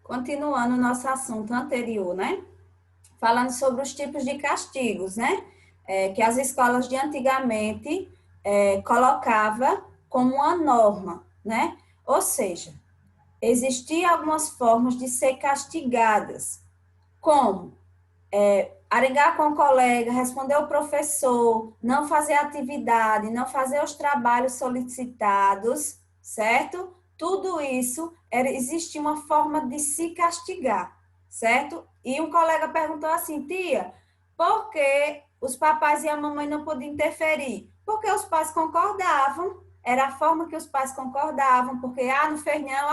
Continuando o nosso assunto anterior, né? Falando sobre os tipos de castigos, né? Que as escolas de antigamente colocava como uma norma, né? Ou seja, existiam algumas formas de ser castigadas, como arengar com o colega, responder ao professor, não fazer atividade, não fazer os trabalhos solicitados, certo? Tudo isso existia uma forma de se castigar, certo? E um colega perguntou assim, tia, por que os papais e a mamãe não podiam interferir? Porque os pais concordavam, era a forma que os pais concordavam, porque, não fez não,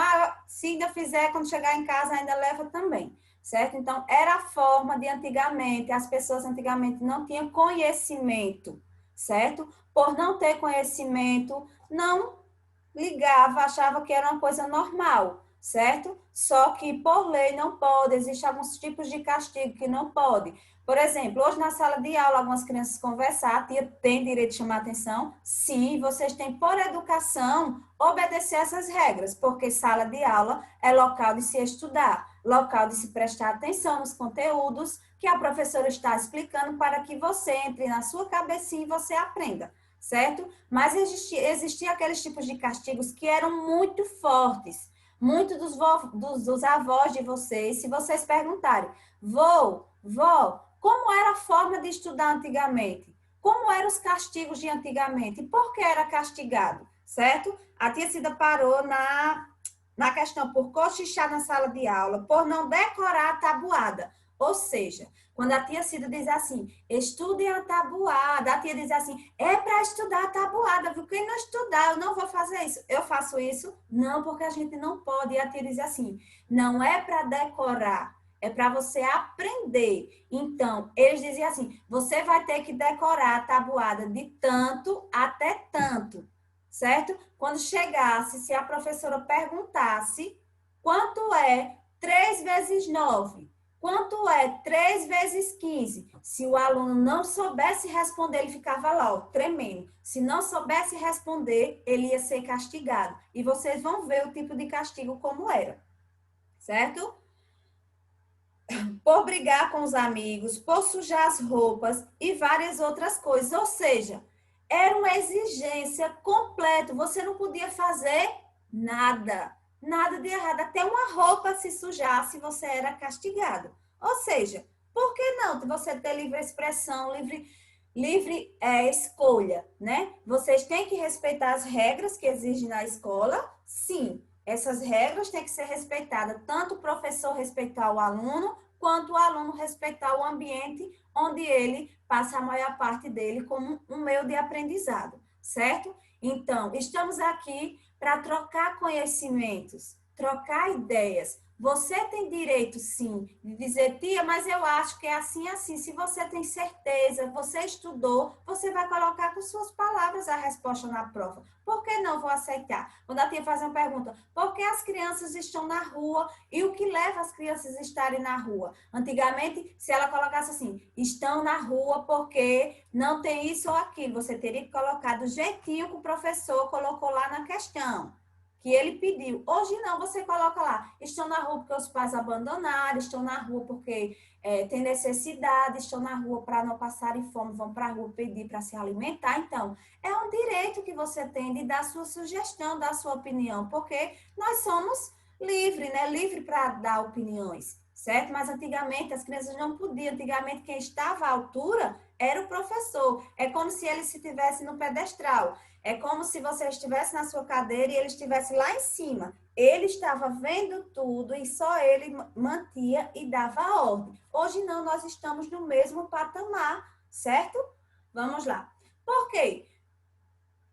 se ainda fizer, quando chegar em casa, ainda leva também, certo? Então, era a forma de antigamente, as pessoas antigamente não tinham conhecimento, certo? Por não ter conhecimento, não ligava, achava que era uma coisa normal, certo? Só que por lei não pode, existem alguns tipos de castigo que não pode. Por exemplo, hoje na sala de aula, algumas crianças conversar, a tia tem direito de chamar atenção? Sim, vocês têm, por educação, obedecer essas regras, porque sala de aula é local de se estudar, local de se prestar atenção nos conteúdos que a professora está explicando para que você entre na sua cabecinha e você aprenda, certo? Mas existia aqueles tipos de castigos que eram muito fortes. Muitos dos avós de vocês, se vocês perguntarem, vó, como era a forma de estudar antigamente? Como eram os castigos de antigamente? E por que era castigado? Certo? A tia Cida parou na questão por cochichar na sala de aula, por não decorar a tabuada. Ou seja, quando a tia Cida diz assim, estudem a tabuada, a tia diz assim, é para estudar a tabuada, viu? Quem não estudar, eu não vou fazer isso. Eu faço isso? Não, porque a gente não pode. E a tia diz assim, não é para decorar, é para você aprender. Então, eles diziam assim, você vai ter que decorar a tabuada de tanto até tanto, certo? Quando chegasse, se a professora perguntasse quanto é 3 vezes 9, quanto é 3 vezes 15? Se o aluno não soubesse responder, ele ficava lá, ó, tremendo. Se não soubesse responder, ele ia ser castigado. E vocês vão ver o tipo de castigo como era, certo? Por brigar com os amigos, por sujar as roupas e várias outras coisas. Ou seja, era uma exigência completa. Você não podia fazer nada, nada de errado. Até uma roupa se sujasse, você era castigado. Ou seja, por que não você ter livre expressão, livre escolha, né? Vocês têm que respeitar as regras que exigem na escola, sim. Essas regras têm que ser respeitadas, tanto o professor respeitar o aluno, quanto o aluno respeitar o ambiente onde ele passa a maior parte dele como um meio de aprendizado, certo? Então, estamos aqui para trocar conhecimentos, trocar ideias. Você tem direito, sim, de dizer, tia, mas eu acho que é assim, assim. Se você tem certeza, você estudou, você vai colocar com suas palavras a resposta na prova. Por que não vou aceitar? Quando a tia faz uma pergunta, por que as crianças estão na rua e o que leva as crianças a estarem na rua? Antigamente, se ela colocasse assim, estão na rua porque não tem isso ou aquilo, você teria que colocar do jeitinho que o professor colocou lá na questão, que ele pediu. Hoje não, você coloca lá, estão na rua porque os pais abandonaram, estão na rua porque tem necessidade, estão na rua para não passarem fome, vão para a rua pedir para se alimentar. Então, é um direito que você tem de dar sua sugestão, dar sua opinião, porque nós somos livres, né? Livre para dar opiniões, certo? Mas antigamente as crianças não podiam, antigamente quem estava à altura era o professor. É como se ele se tivesse no pedestral. É como se você estivesse na sua cadeira e ele estivesse lá em cima. Ele estava vendo tudo e só ele mantia e dava a ordem. Hoje não, nós estamos no mesmo patamar, certo? Vamos lá. Por quê?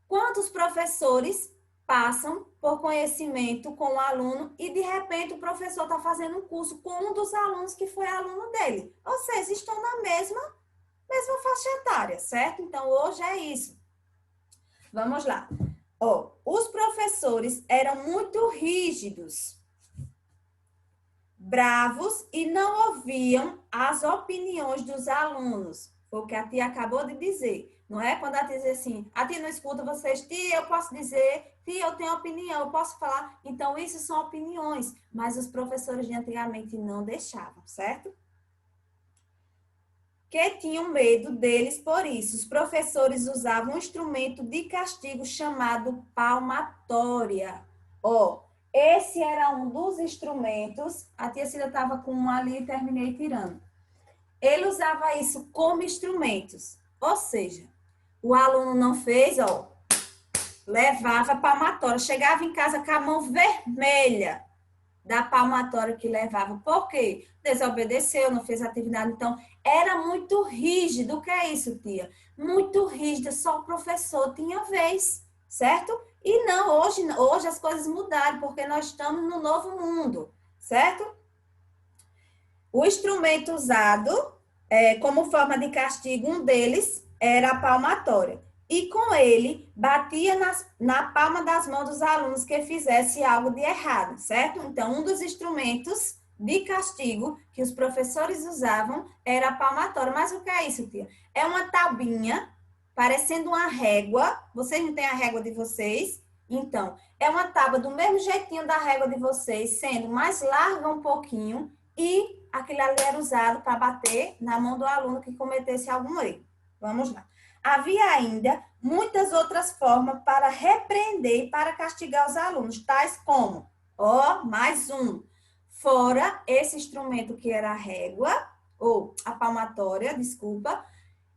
Quantos professores passam por conhecimento com o aluno e de repente o professor está fazendo um curso com um dos alunos que foi aluno dele? Ou seja, estão na mesma faixa etária, certo? Então, hoje é isso. Vamos lá. Os professores eram muito rígidos, bravos e não ouviam as opiniões dos alunos. Foi o que a tia acabou de dizer. Não é? Quando a tia diz assim, a tia não escuta vocês, tia, eu posso dizer, tia, eu tenho opinião, eu posso falar. Então, isso são opiniões, mas os professores de antigamente não deixavam, certo? Que tinham medo deles por isso. Os professores usavam um instrumento de castigo chamado palmatória. Ó, esse era um dos instrumentos. A tia Cida estava com um ali e terminei tirando. Ele usava isso como instrumentos. Ou seja, o aluno não fez, ó, levava a palmatória. Chegava em casa com a mão vermelha da palmatória que levava. Por quê? Desobedeceu, não fez atividade. Então, era muito rígido. O que é isso, tia? Muito rígido. Só o professor tinha vez, certo? E não, hoje as coisas mudaram, porque nós estamos no novo mundo, certo? O instrumento usado como forma de castigo, um deles era a palmatória. E com ele, batia na palma das mãos dos alunos que fizesse algo de errado, certo? Então, um dos instrumentos de castigo que os professores usavam era a palmatória. Mas o que é isso, tia? É uma taubinha, parecendo uma régua. Vocês não têm a régua de vocês? Então, é uma tábua do mesmo jeitinho da régua de vocês, sendo mais larga um pouquinho, e aquele ali era usado para bater na mão do aluno que cometesse algum erro. Vamos lá. Havia ainda muitas outras formas para repreender e para castigar os alunos, tais como, mais um, fora esse instrumento que era a régua, ou a palmatória, desculpa,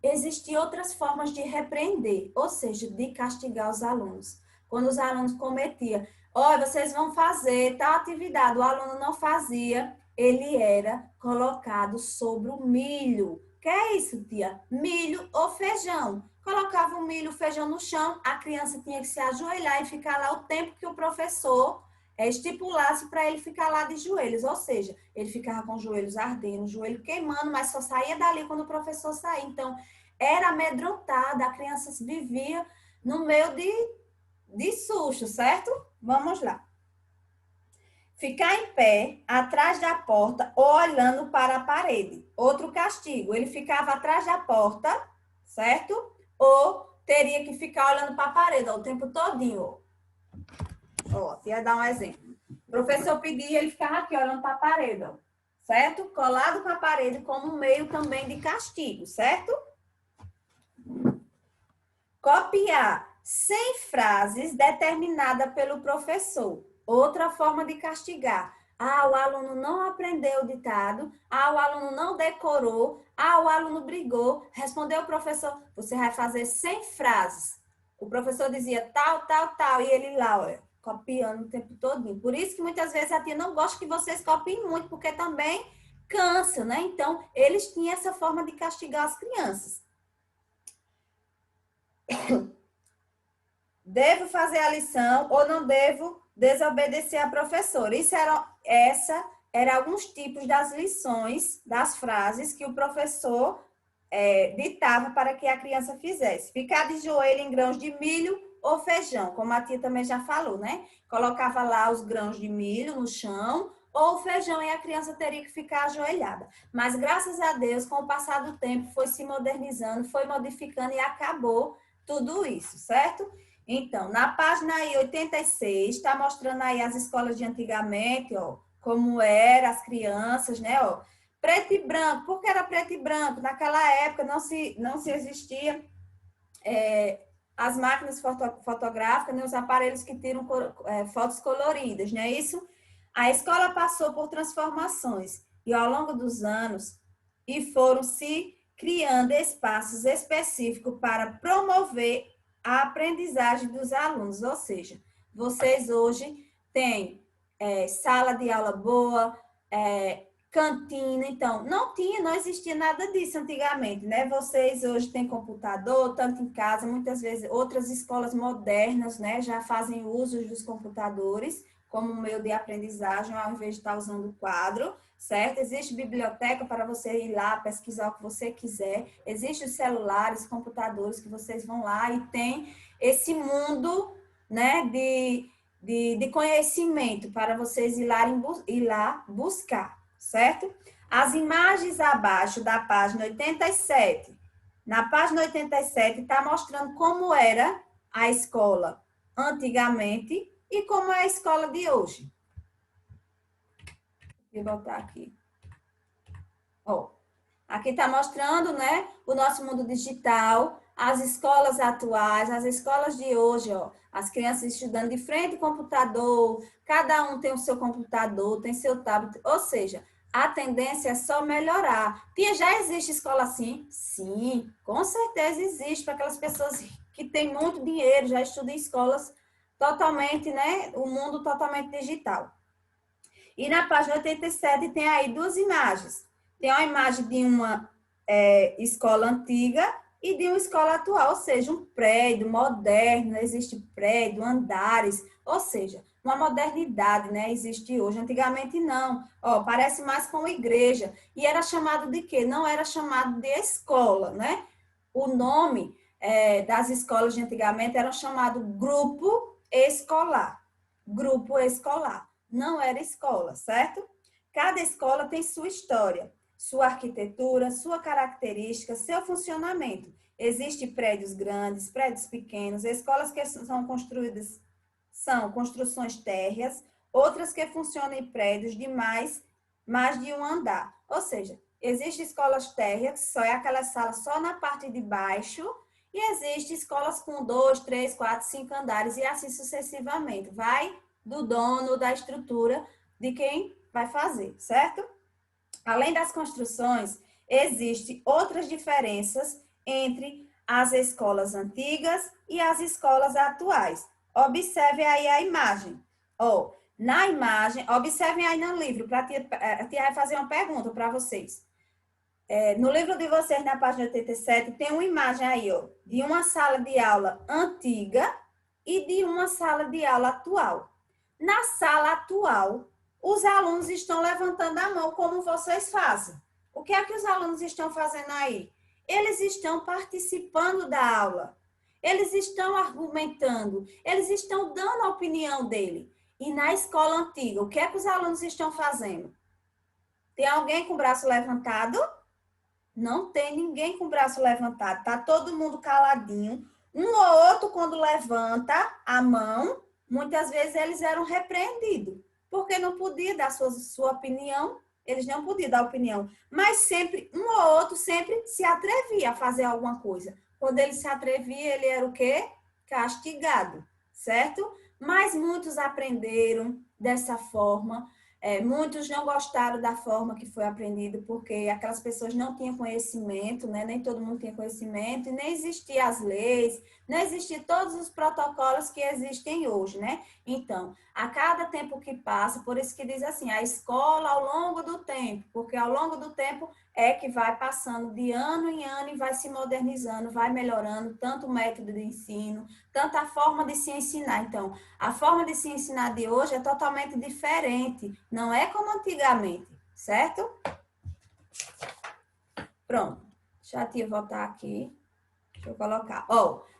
existiam outras formas de repreender, ou seja, de castigar os alunos. Quando os alunos cometiam, vocês vão fazer tal atividade, o aluno não fazia, ele era colocado sobre o milho. Que é isso, tia? Milho ou feijão. Colocava o milho, o feijão no chão, a criança tinha que se ajoelhar e ficar lá o tempo que o professor estipulasse para ele ficar lá de joelhos. Ou seja, ele ficava com os joelhos ardendo, o joelho queimando, mas só saía dali quando o professor saía. Então, era amedrontada, a criança vivia no meio de susto, certo? Vamos lá. Ficar em pé, atrás da porta, ou olhando para a parede. Outro castigo, ele ficava atrás da porta, certo? Ou teria que ficar olhando para a parede o tempo todinho. Ia dar um exemplo. O professor pedia, ele ficava aqui olhando para a parede, certo? Colado com a parede como meio também de castigo, certo? Copiar 100 frases determinadas pelo professor. Outra forma de castigar. O aluno não aprendeu o ditado. O aluno não decorou. O aluno brigou. Respondeu o professor, você vai fazer 100 frases. O professor dizia tal, tal, tal. E ele lá, olha, copiando o tempo todo. Por isso que muitas vezes a tia não gosta que vocês copiem muito, porque também cansa, né? Então, eles tinham essa forma de castigar as crianças. Devo fazer a lição ou não devo desobedecer a professora? Essa era alguns tipos das lições, das frases que o professor ditava para que a criança fizesse. Ficar de joelho em grãos de milho ou feijão, como a tia também já falou, né? Colocava lá os grãos de milho no chão ou o feijão e a criança teria que ficar ajoelhada. Mas graças a Deus, com o passar do tempo, foi se modernizando, foi modificando e acabou tudo isso, certo? Então, na página aí 86, está mostrando aí as escolas de antigamente, como eram as crianças, né, preto e branco. Por que era preto e branco? Naquela época não se existia as máquinas fotográficas, nem os aparelhos que tiram fotos coloridas, não é isso? A escola passou por transformações e ao longo dos anos foram se criando espaços específicos para promover a aprendizagem dos alunos, ou seja, vocês hoje têm sala de aula boa, cantina, então, não existia nada disso antigamente, né? Vocês hoje têm computador, tanto em casa, muitas vezes outras escolas modernas, né, já fazem uso dos computadores como meio de aprendizagem, ao invés de estar usando o quadro, certo? Existe biblioteca para você ir lá pesquisar o que você quiser. Existem os celulares, computadores que vocês vão lá e tem esse mundo, né, de conhecimento para vocês ir lá buscar, certo? As imagens abaixo da página 87 Na página 87 está mostrando como era a escola antigamente e como é a escola de hoje. Vou botar aqui. Ó, aqui está mostrando, né, o nosso mundo digital, as escolas atuais, as escolas de hoje, ó, as crianças estudando de frente ao computador, cada um tem o seu computador, tem seu tablet, ou seja, a tendência é só melhorar. Já existe escola assim? Sim, com certeza existe, para aquelas pessoas que têm muito dinheiro, já estudam em escolas totalmente, né, o mundo totalmente digital. E na página 87 tem aí duas imagens. Tem uma imagem de uma escola antiga e de uma escola atual, ou seja, um prédio moderno, existe prédio, andares, ou seja, uma modernidade, né? Existe hoje. Antigamente não. Ó, parece mais com uma igreja. E era chamado de quê? Não era chamado de escola, né? O nome das escolas de antigamente era chamado grupo escolar. Grupo escolar. Não era escola, certo? Cada escola tem sua história, sua arquitetura, sua característica, seu funcionamento. Existem prédios grandes, prédios pequenos, escolas que são construídas são construções térreas, outras que funcionam em prédios de mais de um andar. Ou seja, existem escolas térreas, que só é aquela sala só na parte de baixo, e existem escolas com 2, 3, 4, 5 andares, e assim sucessivamente. Vai do dono da estrutura, de quem vai fazer, certo? Além das construções, existem outras diferenças entre as escolas antigas e as escolas atuais. Observe aí a imagem. Na imagem, observem aí no livro, para a tia vai fazer uma pergunta para vocês. No livro de vocês, na página 87, tem uma imagem aí, de uma sala de aula antiga e de uma sala de aula atual. Na sala atual, os alunos estão levantando a mão como vocês fazem. O que é que os alunos estão fazendo aí? Eles estão participando da aula. Eles estão argumentando. Eles estão dando a opinião dele. E na escola antiga, o que é que os alunos estão fazendo? Tem alguém com o braço levantado? Não tem ninguém com o braço levantado. Está todo mundo caladinho. Um ou outro, quando levanta a mão, muitas vezes eles eram repreendidos, porque não podia dar sua opinião, eles não podiam dar opinião. Mas sempre, um ou outro sempre se atrevia a fazer alguma coisa. Quando ele se atrevia, ele era o quê? Castigado, certo? Mas muitos aprenderam dessa forma. Muitos não gostaram da forma que foi aprendido, porque aquelas pessoas não tinham conhecimento, né? Nem todo mundo tinha conhecimento, e nem existiam as leis, não existiam todos os protocolos que existem hoje, né? Então, a cada tempo que passa, por isso que diz assim, a escola ao longo do tempo, porque ao longo do tempo é que vai passando de ano em ano e vai se modernizando, vai melhorando tanto o método de ensino, tanto a forma de se ensinar. Então, a forma de se ensinar de hoje é totalmente diferente, não é como antigamente, certo? Pronto, deixa a tia voltar aqui, deixa eu colocar.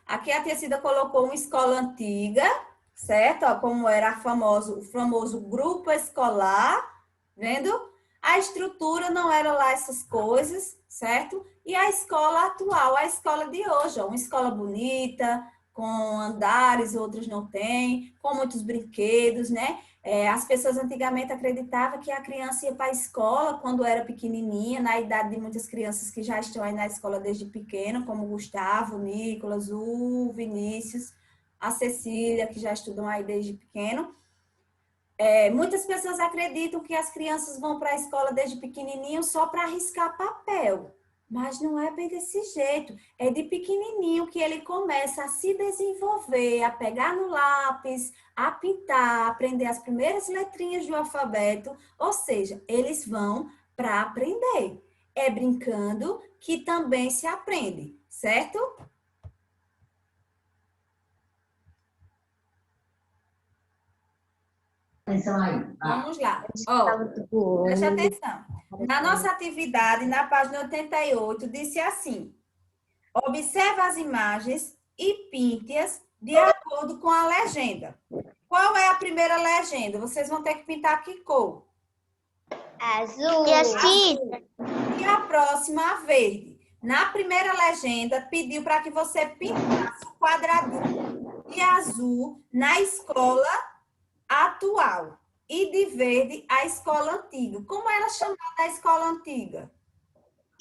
Aqui a tia Cida colocou uma escola antiga, certo? Como era o famoso grupo escolar, vendo? A estrutura não era lá essas coisas, certo? E a escola atual, a escola de hoje, uma escola bonita, com andares, outros não têm, com muitos brinquedos, né? As pessoas antigamente acreditavam que a criança ia para a escola quando era pequenininha, na idade de muitas crianças que já estão aí na escola desde pequeno, como o Gustavo, o Nicolas, o Vinícius, a Cecília, que já estudam aí desde pequeno. Muitas pessoas acreditam que as crianças vão para a escola desde pequenininho só para riscar papel. Mas não é bem desse jeito. É de pequenininho que ele começa a se desenvolver, a pegar no lápis, a pintar, a aprender as primeiras letrinhas do alfabeto. Ou seja, eles vão para aprender. É brincando que também se aprende, certo? Atenção aí. Vamos lá. Preste atenção. Na nossa atividade, na página 88, disse assim: observe as imagens e pinte-as de acordo com a legenda. Qual é a primeira legenda? Vocês vão ter que pintar que cor? Azul. E a próxima, a verde. Na primeira legenda, pediu para que você pintasse o quadradinho de azul na escola atual e de verde a escola antiga. Como era chamada a escola antiga?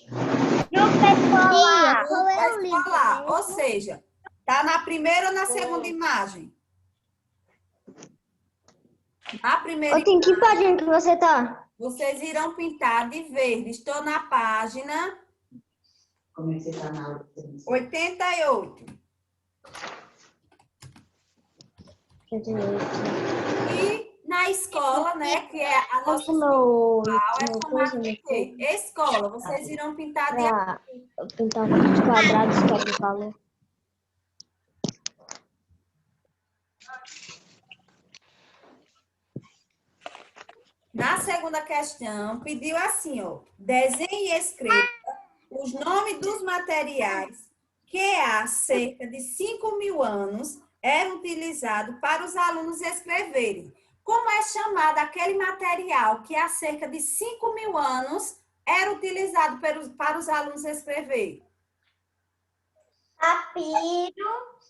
Grupo escolar. Grupo escolar. Ou seja, tá na primeira ou na segunda imagem? Na primeira Em que página que você tá? vocês irão pintar de verde. Estou na página Como é que você está na aula? 88. E na escola, né, que é a nossa Meu é chamada de quê? Escola. Vocês irão pintar de pra pintar os quadrados que ele falou. Na segunda questão, pediu assim, ó, desenhe e escreva os nomes dos materiais que há cerca de 5.000 anos eram utilizados para os alunos escreverem. Como é chamado aquele material que há cerca de 5.000 anos era utilizado para os alunos escreverem? Papiro.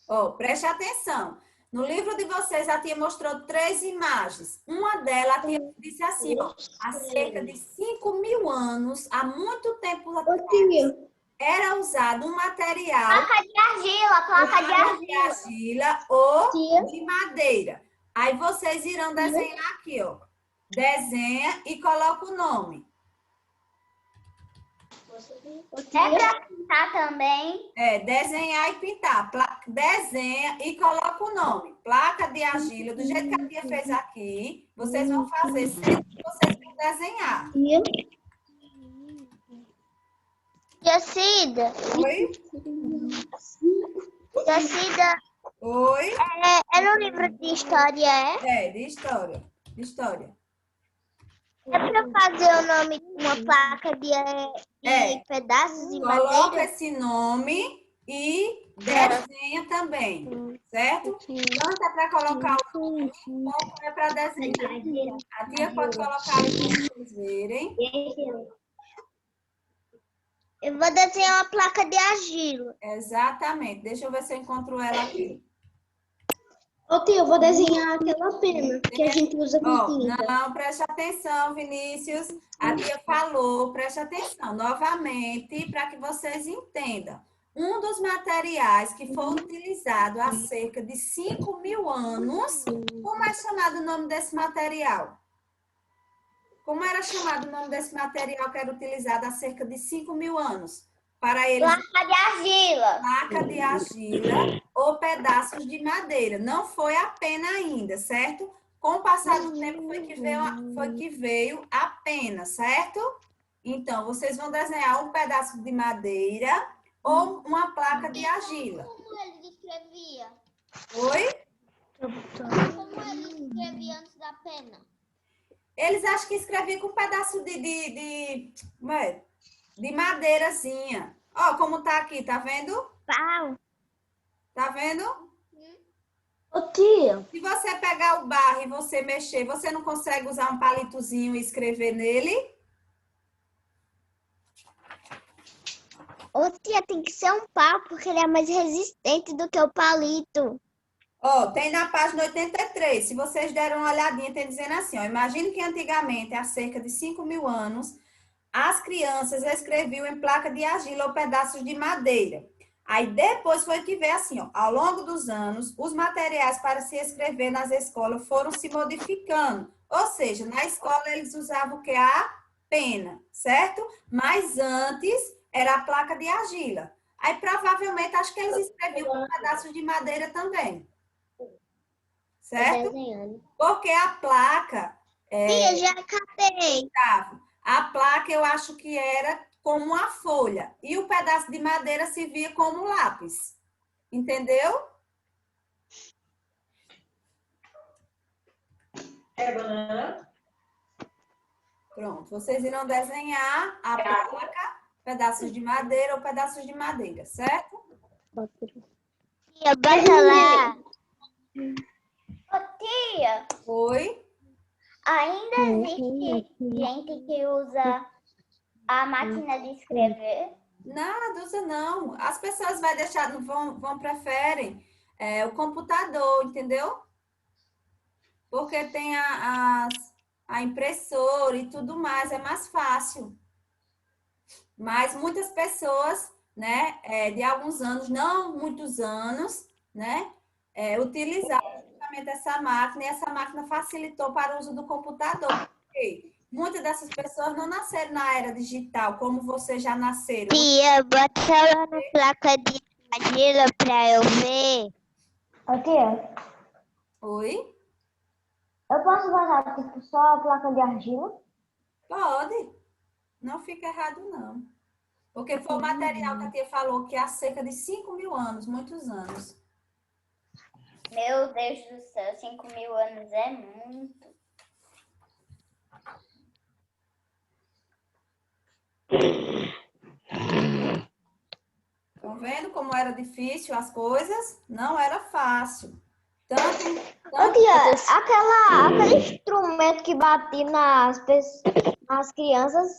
Oh, preste atenção. No livro de vocês, a tia mostrou 3 imagens. Uma delas, a tia disse assim, ó, há cerca de 5.000 anos, há muito tempo atrás, era usado um material... Placa de argila, placa de argila ou Tia. de madeira. Aí vocês irão desenhar aqui, ó. Desenha e coloca o nome. É pra pintar também. É, desenhar e pintar. Desenha e coloca o nome. Placa de argila, do jeito que a tia fez aqui, vocês vão fazer sempre que vocês vão desenhar. Tia Cida. Oi? Tia Cida. Oi? É no livro de história, é? É, de história. De história. É pra fazer o nome de uma placa de pedaços de Coloca madeira? esse nome e desenha também, certo? Tanto é para colocar o nome, quanto é para desenhar. A tia pode colocar aí para vocês verem. Eu vou desenhar uma placa de argila. Exatamente. Deixa eu ver se eu encontro ela aqui. Ô tia, eu vou desenhar aquela pena que a gente usa com tinta. Não, preste atenção, Vinícius. A tia falou, preste atenção novamente para que vocês entendam. Um dos materiais que foi utilizado há cerca de 5.000 anos, como é chamado o nome desse material? Como era chamado o nome desse material que era utilizado há cerca de 5.000 anos? Para eles, Placa de argila. placa de argila ou pedaços de madeira. Não foi a pena ainda, certo? Com o passar do tempo foi que veio a pena, certo? Então, vocês vão desenhar um pedaço de madeira ou uma placa de argila. Como ele escrevia? Oi? Como ele escrevia antes da pena? Eles acham que escreviam com um pedaço de madeirazinha. Ó, como tá aqui, tá vendo? Pau. Tá vendo? Ô tia. Se você pegar o barro e você mexer, você não consegue usar um palitozinho e escrever nele? Ô tia, tem que ser um pau, porque ele é mais resistente do que o palito. Ó, tem na página 83. Se vocês deram uma olhadinha, tem dizendo assim, ó. Imagine que antigamente, há cerca de 5.000 anos, as crianças escreviam em placa de argila ou pedaços de madeira. Aí depois foi que veio assim, ó. Ao longo dos anos, os materiais para se escrever nas escolas foram se modificando. Ou seja, na escola eles usavam o que? A pena, certo? Mas antes era a placa de argila. Aí provavelmente acho que eles escreviam com pedaços de madeira também. Certo? Porque a placa... Tia, já acabei. A placa eu acho que era como uma folha. E o pedaço de madeira se via como lápis. Entendeu? É banana? Pronto. Vocês irão desenhar a placa, pedaços de madeira ou pedaços de madeira, certo? Tia, bota lá. Ô tia. Oi? Ainda existe gente que usa A máquina de escrever? Nada, usa não. As pessoas vai deixar, preferem o computador, entendeu? Porque tem a impressora e tudo mais, é mais fácil. Mas muitas pessoas, né, de alguns anos, não muitos anos, né, utilizaram justamente essa máquina, e essa máquina facilitou para o uso do computador. Porque muitas dessas pessoas não nasceram na era digital, como você já nasceram. Tia, bota ela na placa de argila para eu ver. Ô, tia, Oi? eu posso botar tipo, só a placa de argila? Pode. Não fica errado, não. Porque foi o material que a tia falou que há cerca de 5.000 anos, muitos anos. Meu Deus do céu, 5.000 anos é muito. Estão vendo como era difícil as coisas? Não era fácil. Ô, tia, aquele instrumento que batia nas crianças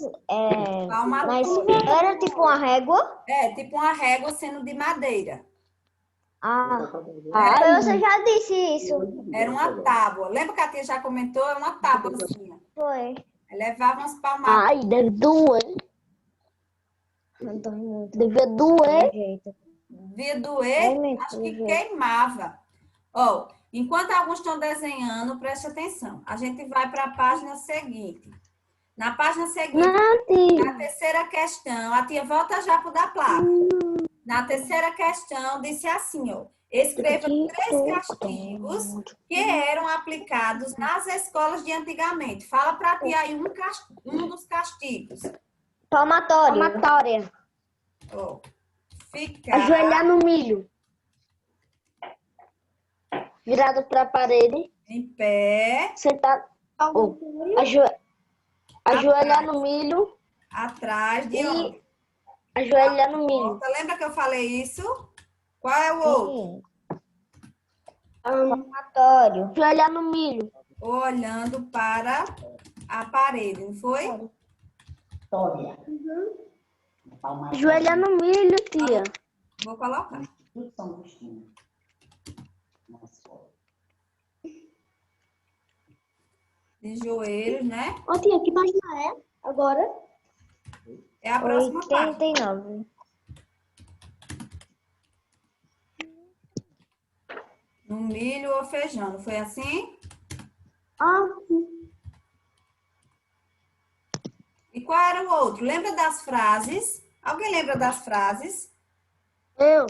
na escola era tipo uma régua? tipo uma régua sendo de madeira. Você já disse isso. Era uma tábua. Lembra que a tia já comentou? É uma tábuazinha. Foi. Levava umas palmadas. Ai, deve doer. Devia doer. Devia doer, acho que queimava. Ó, enquanto alguns estão desenhando, preste atenção. A gente vai para a página seguinte. Na página seguinte, na terceira questão, a tia volta já para o da placa. Na terceira questão, disse assim, ó. Escreva 3 castigos que eram aplicados nas escolas de antigamente. Fala para a tia aí um dos castigos. Palmatória. Ó, ficar Ajoelhar no milho. Virado para a parede. em pé, Sentar. Ajoelhar no milho. atrás de onde? Ajoelhar no milho. Lembra que eu falei isso? Qual é o outro? Palmatório. Ajoelhar no milho. Olhando para a parede, não foi? História. Ajoelhar no milho, tia. Vou colocar. Tudo São Agostinho. Na escola. De joelhos, né? Ô, tia, que página é agora? É a próxima página. 89. No milho ou feijão, não foi assim? E qual era o outro? Lembra das frases? Alguém lembra das frases? Eu.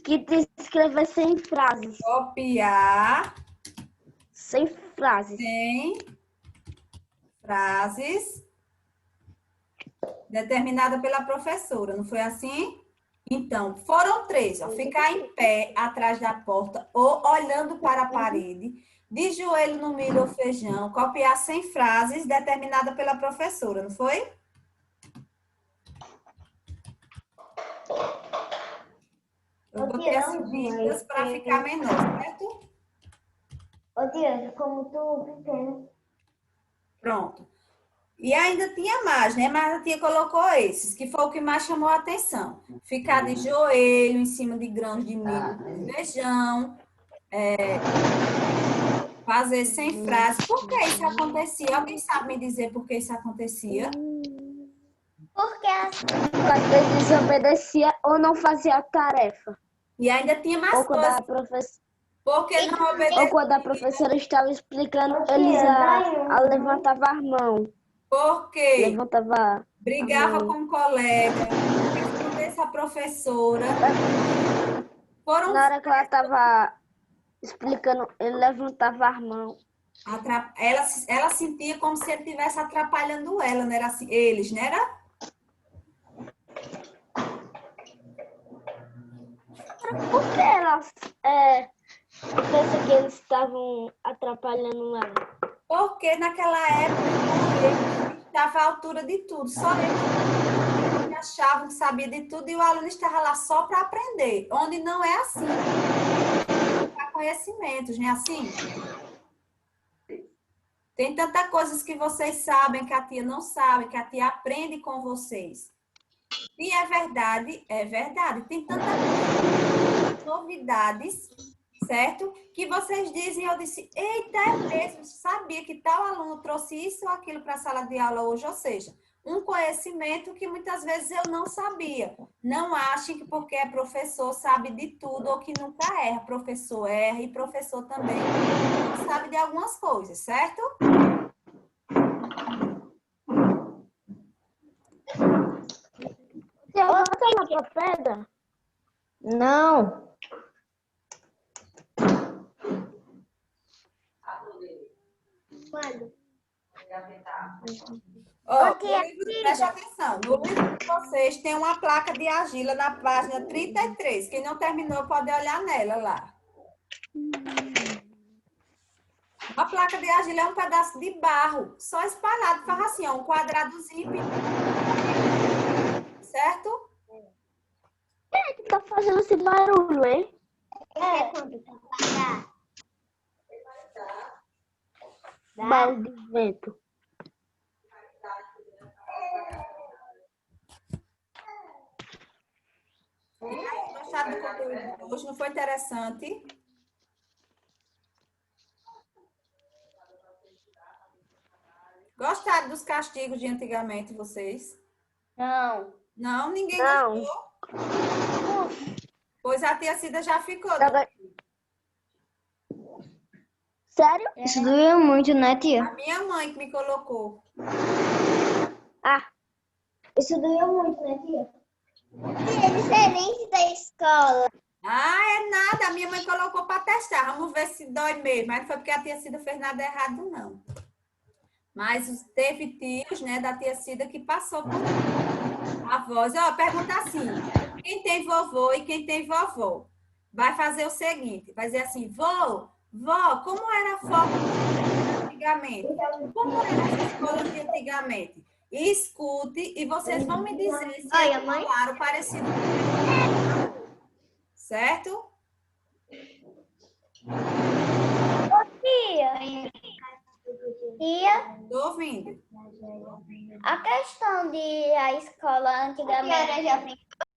Que te escrever 100 frases. Copiar 100 frases. 100 frases determinada pela professora, não foi assim? Então, foram 3, ó. Ficar em pé atrás da porta ou olhando para a parede, de joelho no milho ou feijão, copiar 100 frases determinada pela professora, não foi? Eu botei as dicas para ficar menor, certo? Ô, tia, como tu pequeno. Pronto. E ainda tinha mais, né? Mas a tia colocou esses, que foi o que mais chamou a atenção. Ficar de joelho em cima de grãos de milho e feijão. Fazer 100 frases. Por que isso acontecia? Alguém sabe me dizer por que isso acontecia? Porque Quando desobedecia ou não fazia a tarefa. E ainda tinha mais Ou quando coisas. a professora... Porque não Ou obedecia. quando a professora estava explicando, eles levantava a mão. Porque Levantava brigava a mão. com um colega, respondesse a professora. Foram Na hora que ela estava explicando, ele levantava a mão. ela sentia como se ele estivesse atrapalhando ela, não era assim? Eles, não era? Por que elas pensam que eles estavam atrapalhando ela? Porque naquela época ele estava à altura de tudo, só ele achava que sabia de tudo e o aluno estava lá só para aprender, onde não é assim. Para conhecimentos, não é assim? Tem tantas coisas que vocês sabem, que a tia não sabe, que a tia aprende com vocês. E é verdade, é verdade. Tem tantas novidades, certo? Que vocês dizem, eu disse, eita, é mesmo, sabia que tal aluno trouxe isso ou aquilo para a sala de aula hoje, ou seja, um conhecimento que muitas vezes eu não sabia. Não achem que porque é professor sabe de tudo ou que nunca erra. Professor erra e professor também não sabe de algumas coisas, certo? Você bota na tua pedra? Não. Quando? Ó, no livro, preste atenção, no livro de vocês tem uma placa de argila na página 33. Quem não terminou pode olhar nela lá. A placa de argila é um pedaço de barro, só espalhado, faz assim, ó, um quadradozinho, certo? Que tá fazendo esse barulho, hein? Quando tá parado. Barulho de vento. Gostaram do conteúdo de hoje? Não foi interessante? Gostaram dos castigos de antigamente, vocês? Não. Não, ninguém Não. gostou? Pois a tia Cida já ficou. Sério? Isso doeu muito, né, tia? A minha mãe que me colocou. Ah, Isso doeu muito, né, tia? É diferente da escola. Ah, é nada. A minha mãe colocou para testar. Vamos ver se dói mesmo. Mas não foi porque a tia Cida fez nada errado, não. Mas teve tios, né, da tia Cida que passou por avós. Ó, pergunta assim: quem tem vovô e quem tem vovó? Vai fazer o seguinte: vai dizer assim, vó, como era a forma de antigamente? Como era as escolas de antigamente? Escute e vocês vão me dizer se Olha, eles mãe. falaram parecido. Certo? Tia, Tô ouvindo. a questão de a escola antigamente